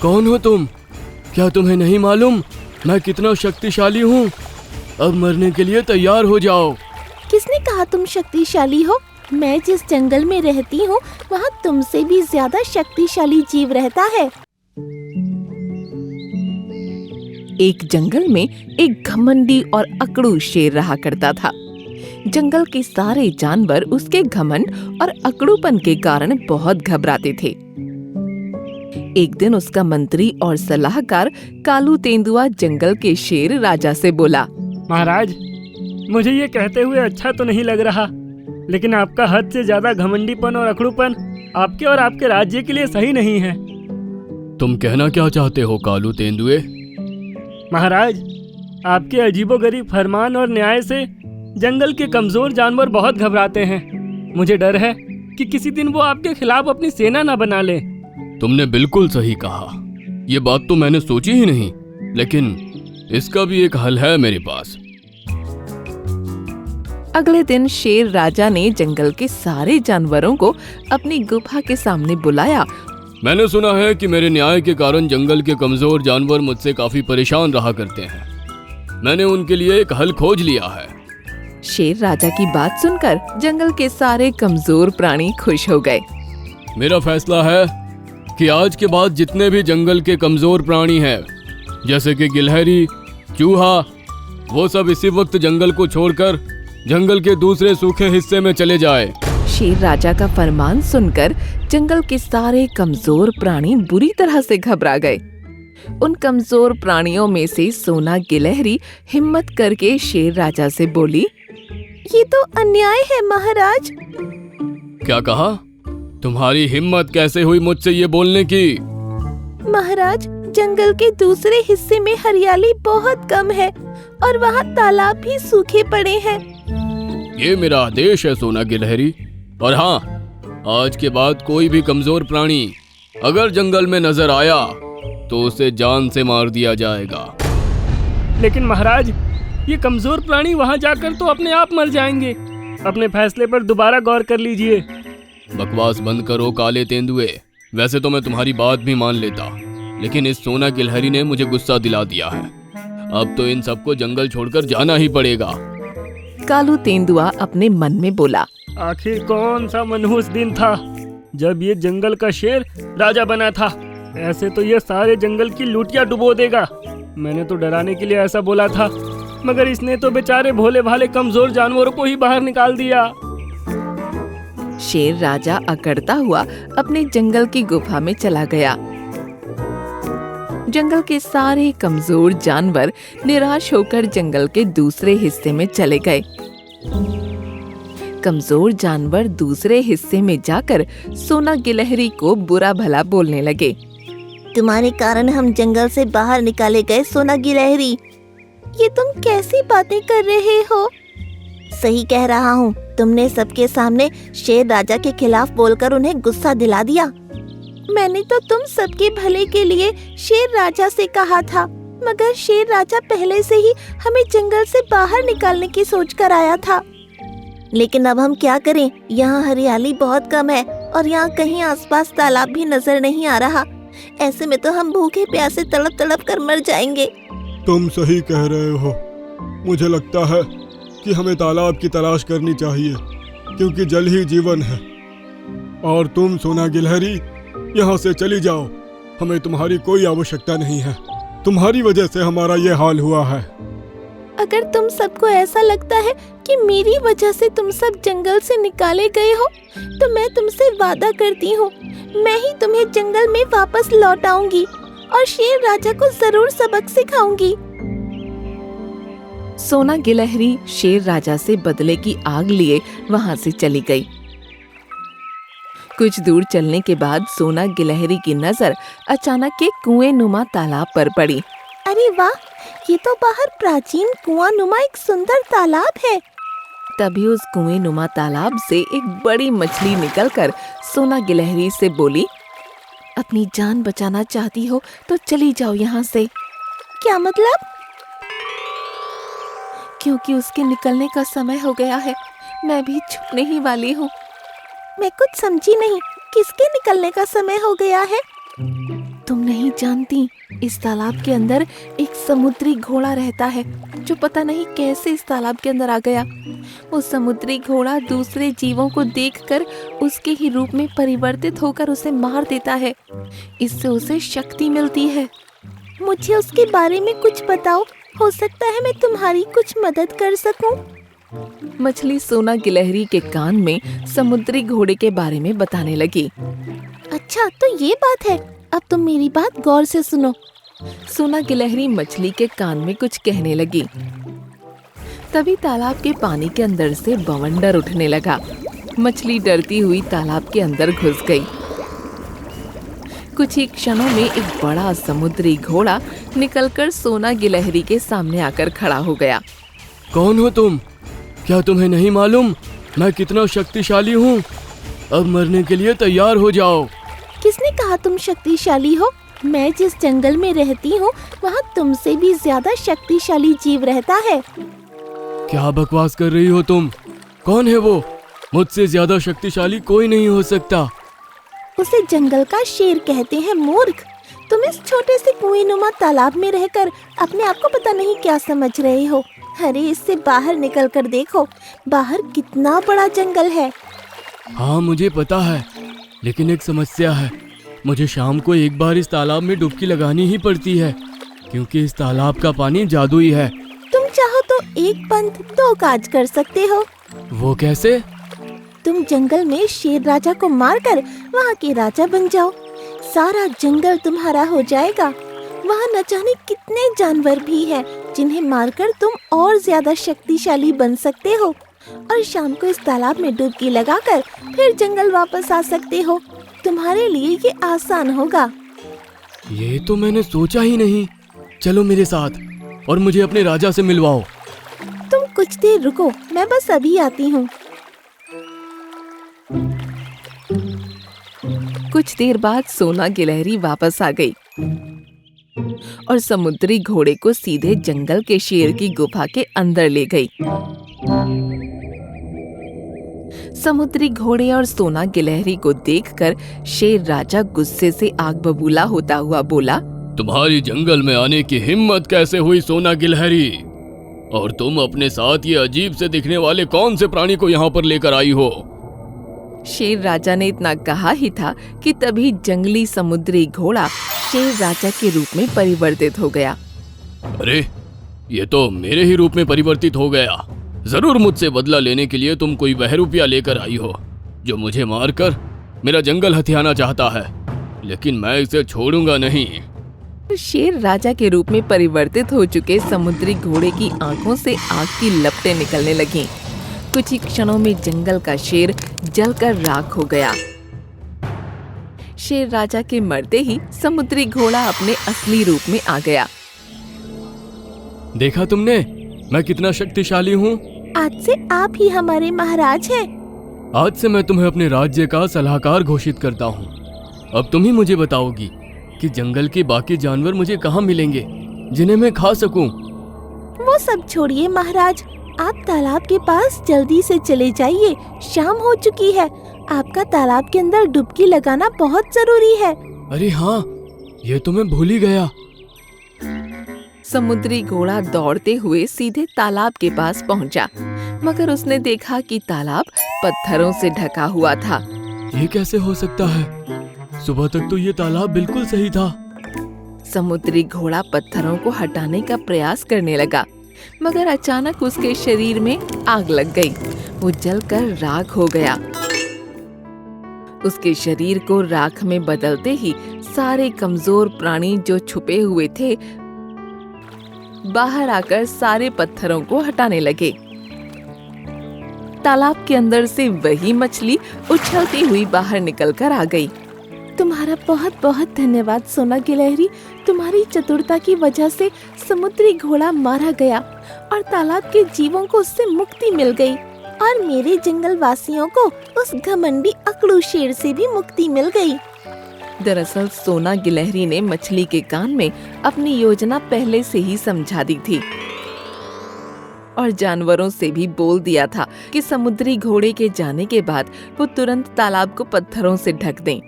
कौन हो तुम? क्या तुम्हें नहीं मालूम मैं कितना शक्तिशाली हूँ? अब मरने के लिए तैयार हो जाओ। किसने कहा तुम शक्तिशाली हो? मैं जिस जंगल में रहती हूँ वहाँ तुमसे भी ज्यादा शक्तिशाली जीव रहता है। एक जंगल में एक घमंडी और अकड़ू शेर रहा करता था। जंगल के सारे जानवर उसके घमंड और अकड़ूपन के कारण बहुत घबराते थे। एक दिन उसका मंत्री और सलाहकार कालू तेंदुआ जंगल के शेर राजा से बोला, महाराज, मुझे ये कहते हुए अच्छा तो नहीं लग रहा, लेकिन आपका हद से ज्यादा घमंडीपन और अकड़ूपन आपके और आपके राज्य के लिए सही नहीं है। तुम कहना क्या चाहते हो कालू तेंदुए? महाराज, आपके अजीबोगरीब फरमान और न्याय से जंगल के कमजोर जानवर बहुत घबराते हैं। मुझे डर है कि किसी दिन वो आपके खिलाफ अपनी सेना न बना ले। तुमने बिल्कुल सही कहा। ये बात तो मैंने सोची ही नहीं, लेकिन इसका भी एक हल है मेरे पास। अगले दिन शेर राजा ने जंगल के सारे जानवरों को अपनी गुफा के सामने बुलाया। मैंने सुना है कि मेरे न्याय के कारण जंगल के कमजोर जानवर मुझसे काफी परेशान रहा करते हैं। मैंने उनके लिए एक हल खोज लिया है। शेर राजा की बात सुनकर जंगल के सारे कमजोर प्राणी खुश हो गए। मेरा फैसला है कि आज के बाद जितने भी जंगल के कमजोर प्राणी हैं, जैसे कि गिलहरी, चूहा, वो सब इसी वक्त जंगल को छोड़कर जंगल के दूसरे सूखे हिस्से में चले जाए। शेर राजा का फरमान सुनकर जंगल के सारे कमजोर प्राणी बुरी तरह से घबरा गए। उन कमजोर प्राणियों में से सोना गिलहरी हिम्मत करके शेर राजा से बोली, ये तो अन्याय है महाराज। क्या कहा? तुम्हारी हिम्मत कैसे हुई मुझसे ये बोलने की? महाराज, जंगल के दूसरे हिस्से में हरियाली बहुत कम है और वहाँ तालाब भी सूखे पड़े हैं। ये मेरा आदेश है सोना गिलहरी। और हाँ, आज के बाद कोई भी कमजोर प्राणी अगर जंगल में नजर आया तो उसे जान से मार दिया जाएगा। लेकिन महाराज, ये कमजोर प्राणी वहाँ जाकर तो अपने आप मर जाएंगे। अपने फैसले पर दोबारा गौर कर लीजिए। बकवास बंद करो काले तेंदुए। वैसे तो मैं तुम्हारी बात भी मान लेता, लेकिन इस सोना गिलहरी ने मुझे गुस्सा दिला दिया है। अब तो इन सबको जंगल छोड़कर जाना ही पड़ेगा। कालू तेंदुआ अपने मन में बोला, आखिर कौन सा मनहूस दिन था जब ये जंगल का शेर राजा बना था। ऐसे तो ये सारे जंगल की लूटियां डुबो देगा। मैंने तो डराने के लिए ऐसा बोला था, मगर इसने तो बेचारे भोले भाले कमजोर जानवरों को ही बाहर निकाल दिया। शेर राजा अकड़ता हुआ अपने जंगल की गुफा में चला गया। जंगल के सारे कमजोर जानवर निराश होकर जंगल के दूसरे हिस्से में चले गए। कमजोर जानवर दूसरे हिस्से में जाकर सोना गिलहरी को बुरा भला बोलने लगे। तुम्हारे कारण हम जंगल से बाहर निकाले गए सोना गिलहरी। ये तुम कैसी बातें कर रहे हो? सही कह रहा हूँ। तुमने सबके सामने शेर राजा के खिलाफ बोलकर उन्हें गुस्सा दिला दिया। मैंने तो तुम सबके भले के लिए शेर राजा से कहा था, मगर शेर राजा पहले से ही हमें जंगल से बाहर निकालने की सोच कर आया था। लेकिन अब हम क्या करें? यहाँ हरियाली बहुत कम है और यहाँ कहीं आसपास तालाब भी नजर नहीं आ रहा। ऐसे में तो हम भूखे प्यासे तड़प तड़प कर मर जाएंगे। तुम सही कह रहे हो। मुझे लगता है कि हमें तालाब की तलाश करनी चाहिए, क्योंकि जल ही जीवन है। और तुम सोना गिलहरी यहाँ से चली जाओ। हमें तुम्हारी कोई आवश्यकता नहीं है। तुम्हारी वजह से हमारा ये हाल हुआ है। अगर तुम सबको ऐसा लगता है कि मेरी वजह से तुम सब जंगल से निकाले गए हो, तो मैं तुमसे वादा करती हूँ, मैं ही तुम्हें जंगल में वापस लौटाऊंगी और शेर राजा को जरूर सबक सिखाऊंगी। सोना गिलहरी शेर राजा से बदले की आग लिए वहाँ से चली गई। कुछ दूर चलने के बाद सोना गिलहरी की नजर अचानक एक कुएं नुमा तालाब पर पड़ी। अरे वाह, ये तो बाहर प्राचीन कुआं नुमा एक सुंदर तालाब है। तभी उस कुएं नुमा तालाब से एक बड़ी मछली निकलकर सोना गिलहरी से बोली, अपनी जान बचाना चाहती हो तो चली जाओ यहाँ से। क्या मतलब? क्योंकि उसके निकलने का समय हो गया है। मैं भी छुपने ही वाली हूँ। मैं कुछ समझी नहीं, किसके निकलने का समय हो गया है? तुम नहीं जानती, इस तालाब के अंदर एक समुद्री घोड़ा रहता है जो पता नहीं कैसे इस तालाब के अंदर आ गया। वो समुद्री घोड़ा दूसरे जीवों को देखकर उसके ही रूप में परिवर्तित होकर उसे मार देता है। इससे उसे शक्ति मिलती है। मुझे उसके बारे में कुछ बताओ, हो सकता है मैं तुम्हारी कुछ मदद कर सकूं। मछली सोना गिलहरी के कान में समुद्री घोड़े के बारे में बताने लगी। अच्छा, तो ये बात है, अब तुम मेरी बात गौर से सुनो। सोना गिलहरी मछली के कान में कुछ कहने लगी। तभी तालाब के पानी के अंदर से बवंडर उठने लगा। मछली डरती हुई तालाब के अंदर घुस गई। कुछ ही क्षणों में एक बड़ा समुद्री घोड़ा निकलकर सोना गिलहरी के सामने आकर खड़ा हो गया। कौन हो तुम? क्या तुम्हें नहीं मालूम मैं कितना शक्तिशाली हूँ? अब मरने के लिए तैयार हो जाओ। किसने कहा तुम शक्तिशाली हो? मैं जिस जंगल में रहती हूँ वहाँ तुमसे भी ज्यादा शक्तिशाली जीव रहता है। क्या बकवास कर रही हो तुम? कौन है वो? मुझसे ज्यादा शक्तिशाली कोई नहीं हो सकता। उसे जंगल का शेर कहते हैं, मूर्ख। तुम इस छोटे से कुएंनुमा तालाब में रहकर अपने आप को पता नहीं क्या समझ रहे हो। अरे इससे बाहर निकल कर देखो, बाहर कितना बड़ा जंगल है। हाँ मुझे पता है, लेकिन एक समस्या है। मुझे शाम को एक बार इस तालाब में डुबकी लगानी ही पड़ती है, क्योंकि इस तालाब का पानी जादुई है। तुम चाहो तो एक पंथ दो काज कर सकते हो। वो कैसे? तुम जंगल में शेर राजा को मारकर वहाँ के राजा बन जाओ। सारा जंगल तुम्हारा हो जाएगा। वहाँ न जाने कितने जानवर भी हैं जिन्हें मारकर तुम और ज्यादा शक्तिशाली बन सकते हो, और शाम को इस तालाब में डुबकी लगाकर फिर जंगल वापस आ सकते हो। तुम्हारे लिए ये आसान होगा। ये तो मैंने सोचा ही नहीं। चलो मेरे साथ और मुझे अपने राजा से मिलवाओ। तुम कुछ देर रुको, मैं बस अभी आती हूँ। कुछ देर बाद सोना गिलहरी वापस आ गई और समुद्री घोड़े को सीधे जंगल के शेर की गुफा के अंदर ले गई। समुद्री घोड़े और सोना गिलहरी को देखकर शेर राजा गुस्से से आग बबूला होता हुआ बोला, तुम्हारी जंगल में आने की हिम्मत कैसे हुई सोना गिलहरी? और तुम अपने साथ ये अजीब से दिखने वाले कौन से प्राणी को यहाँ पर लेकर आई हो? शेर राजा ने इतना कहा ही था कि तभी जंगली समुद्री घोड़ा शेर राजा के रूप में परिवर्तित हो गया। अरे ये तो मेरे ही रूप में परिवर्तित हो गया। जरूर मुझसे बदला लेने के लिए तुम कोई बहरूपिया लेकर आई हो जो मुझे मारकर मेरा जंगल हथियाना चाहता है, लेकिन मैं इसे छोड़ूंगा नहीं। शेर राजा के रूप में परिवर्तित हो चुके समुद्री घोड़े की आंखों से आग की लपटें निकलने लगीं। कुछ ही क्षणों में जंगल का शेर जलकर राख हो गया। शेर राजा के मरते ही समुद्री घोड़ा अपने असली रूप में आ गया। देखा तुमने मैं कितना शक्तिशाली हूँ? आज से आप ही हमारे महाराज हैं। आज से मैं तुम्हें अपने राज्य का सलाहकार घोषित करता हूँ। अब तुम ही मुझे बताओगी कि जंगल के बाकी जानवर मुझे कहाँ मिलेंगे जिन्हें मैं खा सकूं। वो सब छोड़िए महाराज, आप तालाब के पास जल्दी से चले जाइए। शाम हो चुकी है, आपका तालाब के अंदर डुबकी लगाना बहुत जरूरी है। अरे हाँ, ये तो मैं भूल ही गया। समुद्री घोड़ा दौड़ते हुए सीधे तालाब के पास पहुंचा, मगर उसने देखा कि तालाब पत्थरों से ढका हुआ था। ये कैसे हो सकता है? सुबह तक तो ये तालाब बिल्कुल सही था। समुद्री घोड़ा पत्थरों को हटाने का प्रयास करने लगा, मगर अचानक उसके शरीर में आग लग गई। वो जलकर राख हो गया। उसके शरीर को राख में बदलते ही सारे कमजोर प्राणी जो छुपे हुए थे बाहर आकर सारे पत्थरों को हटाने लगे। तालाब के अंदर से वही मछली उछलती हुई बाहर निकलकर आ गई। तुम्हारा बहुत बहुत धन्यवाद सोना गिलहरी। तुम्हारी चतुरता की वजह से समुद्री घोड़ा मारा गया और तालाब के जीवों को उससे मुक्ति मिल गई, और मेरे जंगल वासियों को उस घमंडी अकड़ू शेर से भी मुक्ति मिल गई। दरअसल सोना गिलहरी ने मछली के कान में अपनी योजना पहले से ही समझा दी थी और जानवरों से भी बोल दिया था कि समुद्री घोड़े के जाने के बाद वो तुरंत तालाब को पत्थरों से ढक दें।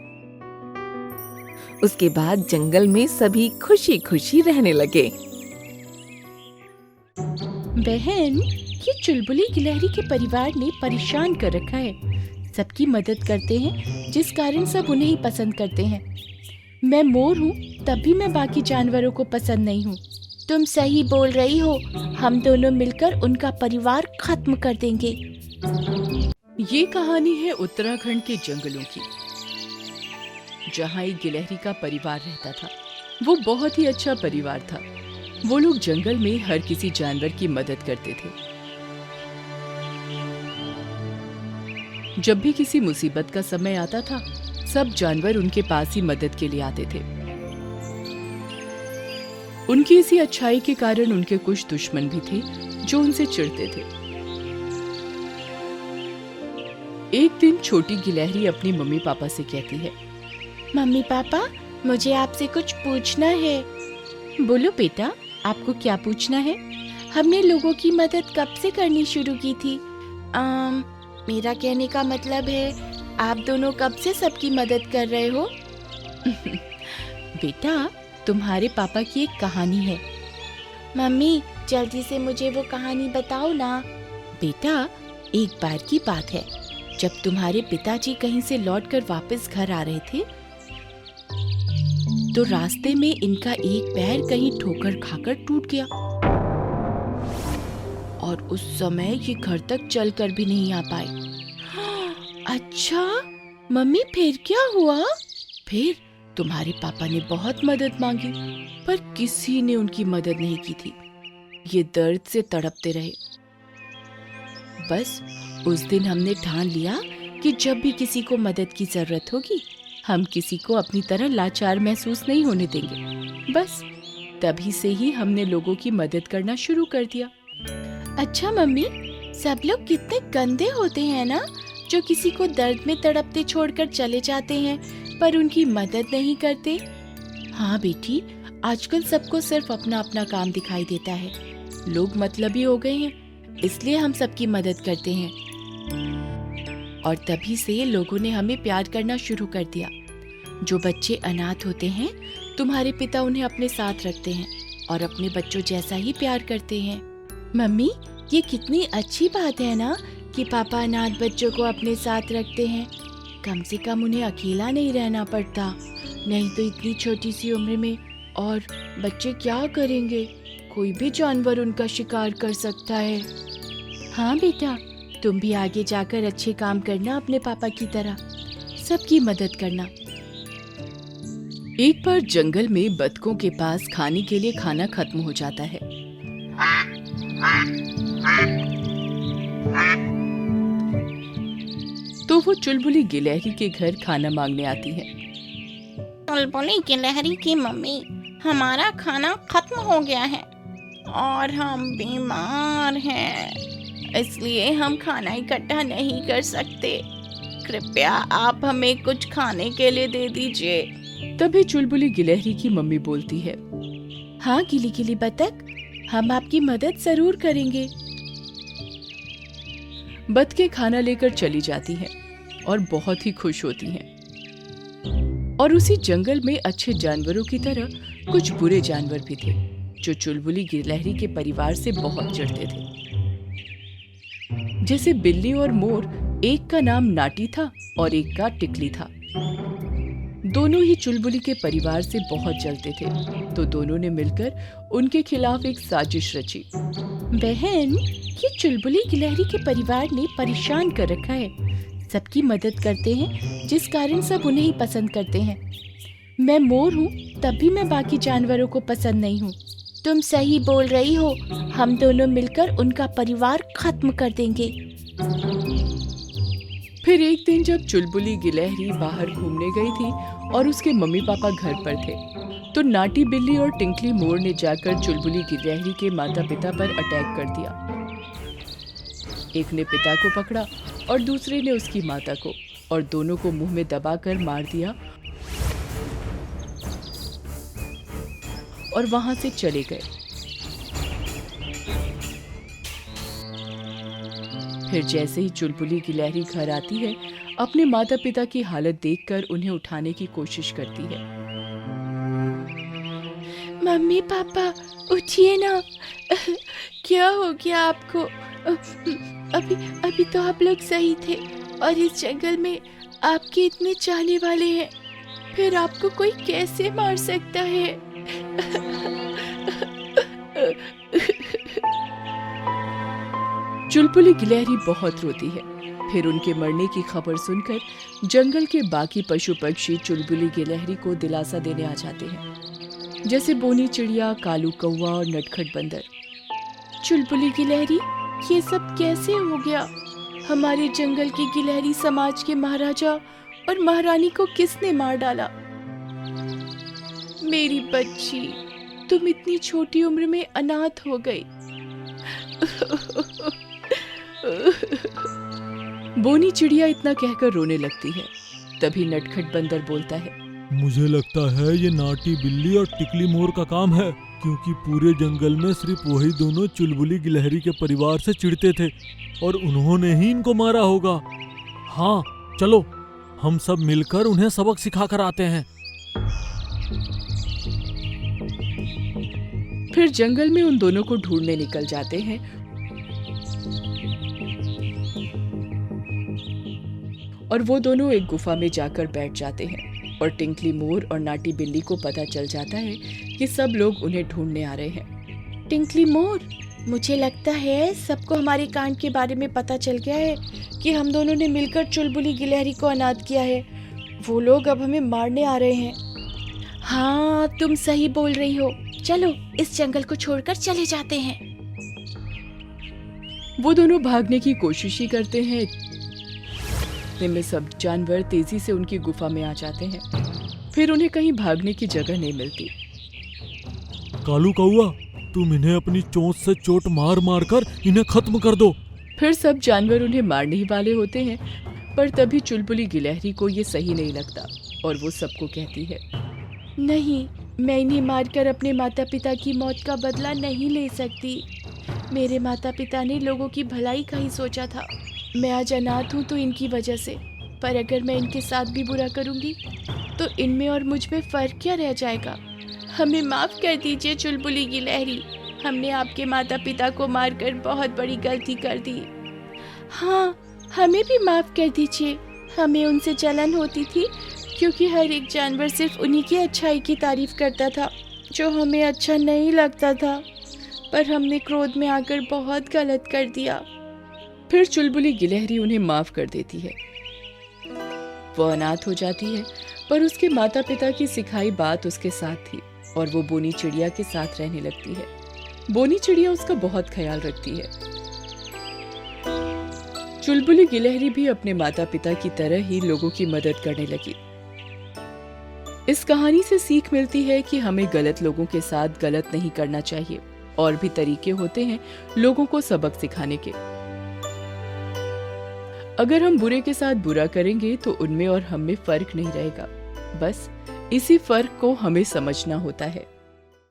उसके बाद जंगल में सभी खुशी खुशी रहने लगे। बहन, ये चुलबुली गिलहरी के परिवार ने परेशान कर रखा है। सबकी मदद करते हैं जिस कारण सब उन्हें ही पसंद करते हैं। मैं मोर हूँ, तब भी मैं बाकी जानवरों को पसंद नहीं हूँ। तुम सही बोल रही हो, हम दोनों मिलकर उनका परिवार खत्म कर देंगे। ये कहानी है उत्तराखंड के जंगलों की, जहाँ एक गिलहरी का परिवार रहता था। वो बहुत ही अच्छा परिवार था। वो लोग जंगल में हर किसी जानवर की मदद करते थे। जब भी किसी मुसीबत का समय आता था, सब जानवर उनके पास ही मदद के लिए आते थे। उनकी इसी अच्छाई के कारण उनके कुछ दुश्मन भी थे जो उनसे चिढ़ते थे। एक दिन छोटी गिलहरी अपनी मम्मी पापा से कहती है, मम्मी पापा, मुझे आपसे कुछ पूछना है। बोलो बेटा, आपको क्या पूछना है? हमने लोगों की मदद कब से करनी शुरू की थी? मेरा कहने का मतलब है, आप दोनों कब से सबकी मदद कर रहे हो? बेटा, तुम्हारे पापा की एक कहानी है। मम्मी, जल्दी से मुझे वो कहानी बताओ ना। बेटा, एक बार की बात है, जब तुम्हारे पिताजी कहीं से लौटकर वापस घर आ रहे थे, तो रास्ते में इनका एक पैर कहीं ठोकर खाकर टूट गया और उस समय ये घर तक चलकर भी नहीं आ पाए। अच्छा मम्मी, फिर क्या हुआ? फिर तुम्हारे पापा ने बहुत मदद मांगी, पर किसी ने उनकी मदद नहीं की थी। ये दर्द से तड़पते रहे। बस उस दिन हमने ठान लिया कि जब भी किसी को मदद की जरूरत होगी, हम किसी को अपनी तरह लाचार महसूस नहीं होने देंगे। बस तभी से ही हमने लोगों की मदद करना शुरू कर दिया। अच्छा मम्मी, सब लोग कितने गंदे होते हैं ना, जो किसी को दर्द में तड़पते छोड़कर चले जाते हैं पर उनकी मदद नहीं करते। हाँ बेटी, आजकल सबको सिर्फ अपना अपना काम दिखाई देता है। लोग मतलबी हो गए हैं, इसलिए हम सबकी मदद करते हैं। और तभी से लोगों ने हमें प्यार करना शुरू कर दिया। जो बच्चे अनाथ होते हैं, तुम्हारे पिता उन्हें अपने साथ रखते हैं और अपने बच्चों जैसा ही प्यार करते हैं। मम्मी, ये कितनी अच्छी बात है ना कि पापा अनाथ बच्चों को अपने साथ रखते हैं। कम से कम उन्हें अकेला नहीं रहना पड़ता, नहीं तो इतनी छोटी सी उम्र में और बच्चे क्या करेंगे? कोई भी जानवर उनका शिकार कर सकता है। हाँ बेटा, तुम भी आगे जाकर अच्छे काम करना, अपने पापा की तरह सबकी मदद करना। एक बार जंगल में बतखों के पास खाने के लिए खाना खत्म हो जाता है। तो वो चुलबुली गिलहरी के घर खाना मांगने आती है। चुलबुली गिलहरी की मम्मी, हमारा खाना खत्म हो गया है और हम बीमार हैं, इसलिए हम खाना इकट्ठा नहीं कर सकते। कृपया आप हमें कुछ खाने के लिए दे दीजिए। तभी चुलबुली गिलहरी की मम्मी बोलती है, हाँ गिली गिली बतख, हम आपकी मदद जरूर करेंगे। बतखें खाना लेकर चली जाती हैं और बहुत ही खुश होती हैं। और उसी जंगल में अच्छे जानवरों की तरह कुछ बुरे जानवर भी थे, जो चुलबुली गिलहरी के परिवार से बहुत चिढ़ते थे। जैसे बिल्ली और मोर, एक का नाम नाटी था और एक का टिकली था। दोनों ही चुलबुली के परिवार से बहुत जलते थे, तो दोनों ने मिलकर उनके खिलाफ एक साजिश रची। बहन, ये चुलबुली गिलहरी के परिवार ने परेशान कर रखा है। सबकी मदद करते हैं जिस कारण सब उन्हें ही पसंद करते हैं। मैं मोर हूँ, तब भी मैं बाकी जानवरों को पसंद नहीं हूँ। तुम सही बोल रही हो, हम दोनों मिलकर उनका परिवार खत्म कर देंगे। फिर एक दिन जब चुलबुली गिलहरी बाहर घूमने गई थी और उसके मम्मी पापा घर पर थे, तो नाटी बिल्ली और टिंकली मोर ने जाकर चुलबुली गिलहरी के माता पिता पर अटैक कर दिया। एक ने पिता को पकड़ा और दूसरे ने उसकी माता को, और दोनों को मुंह में दबाकर मार दिया और वहां से चले गए। फिर जैसे ही चुलबुली गिलहरी घर आती है, अपने माता पिता की हालत देखकर उन्हें उठाने की कोशिश करती है, मम्मी पापा उठिए ना। क्या हो गया आपको? अभी अभी तो आप लोग सही थे और इस जंगल में आपके इतने चाहने वाले हैं, फिर आपको कोई कैसे मार सकता है? चुलबुली गिलहरी बहुत रोती है। फिर उनके मरने की खबर सुनकर जंगल के बाकी पशु पक्षी चुलबुली गिलहरी को दिलासा देने आ जाते हैं, जैसे बोनी चिड़िया, कालू कौवा और नटखट बंदर। चुलबुली गिलहरी, ये सब कैसे हो गया? हमारे जंगल के गिलहरी समाज के महाराजा और महारानी को किसने मार डाला? मेरी बच्ची, तुम इतनी छोटी उम्र में अनाथ हो गई। बोनी चिड़िया इतना कहकर रोने लगती है। तभी नटखट बंदर बोलता है, मुझे लगता है ये नाटी बिल्ली और टिकली मोर का काम है, क्योंकि पूरे जंगल में सिर्फ वही दोनों चुलबुली गिलहरी के परिवार से चिढ़ते थे और उन्होंने ही इनको मारा होगा। हाँ चलो, हम सब मिलकर उन्हें सबक सिखाकर आते हैं। फिर जंगल में उन दोनों को ढूंढने निकल जाते हैं। और वो दोनों एक गुफा में जाकर बैठ जाते हैं और टिंकली मोर और नाटी बिल्ली को पता चल जाता है कि सब लोग उन्हें ढूंढने आ रहे हैं। टिंकली मोर, मुझे लगता है सबको हमारे कांड के बारे में पता चल गया है कि हम दोनों ने मिलकर चुलबुली गिलहरी को अनाथ किया है। वो लोग अब हमें मारने आ रहे हैं। हाँ, तुम सही बोल रही हो। चलो इस जंगल को छोड़कर चले जाते हैं। वो दोनों भागने की कोशिश ही करते हैं। इतने में सब जानवर तेजी से उनकी गुफा में आ जाते हैं। फिर उन्हें कहीं भागने की जगह नहीं मिलती। कालू कौआ, तुम इन्हें अपनी चोंच से चोट मार मार कर इन्हें खत्म कर दो। फिर सब जानवर उन्हें मारने ही वाले होते हैं, पर तभी चुलबुली गिलहरी को ये सही नहीं लगता और वो सबको कहती है, नहीं, मैं इन्हें मारकर अपने माता पिता की मौत का बदला नहीं ले सकती। मेरे माता पिता ने लोगों की भलाई का ही सोचा था। मैं आज अनाथ हूँ तो इनकी वजह से, पर अगर मैं इनके साथ भी बुरा करूँगी तो इनमें और मुझ में फ़र्क क्या रह जाएगा? हमें माफ़ कर दीजिए चुलबुली गिलहरी, हमने आपके माता पिता को मारकर बहुत बड़ी गलती कर दी। हाँ, हमें भी माफ़ कर दीजिए। हमें उनसे जलन होती थी क्योंकि हर एक जानवर सिर्फ उन्हीं की अच्छाई की तारीफ़ करता था जो हमें अच्छा नहीं लगता था, पर हमने क्रोध में आकर बहुत गलत कर दिया। फिर चुलबुली गिलहरी उन्हें माफ कर देती है। वो अनाथ हो जाती है, पर उसके माता पिता की सिखाई बात उसके साथ थी और वो बोनी चिड़िया के साथ रहने लगती है। बोनी चिड़िया उसका बहुत ख्याल रखती है। चुलबुली गिलहरी भी अपने माता पिता की तरह ही लोगों की मदद करने लगी। इस कहानी से सीख मिलती है कि हमें गलत लोगों के साथ गलत नहीं करना चाहिए। और भी तरीके होते हैं लोगों को सबक सिखाने के। अगर हम बुरे के साथ बुरा करेंगे तो उनमें और हम में फर्क नहीं रहेगा। बस इसी फर्क को हमें समझना होता है।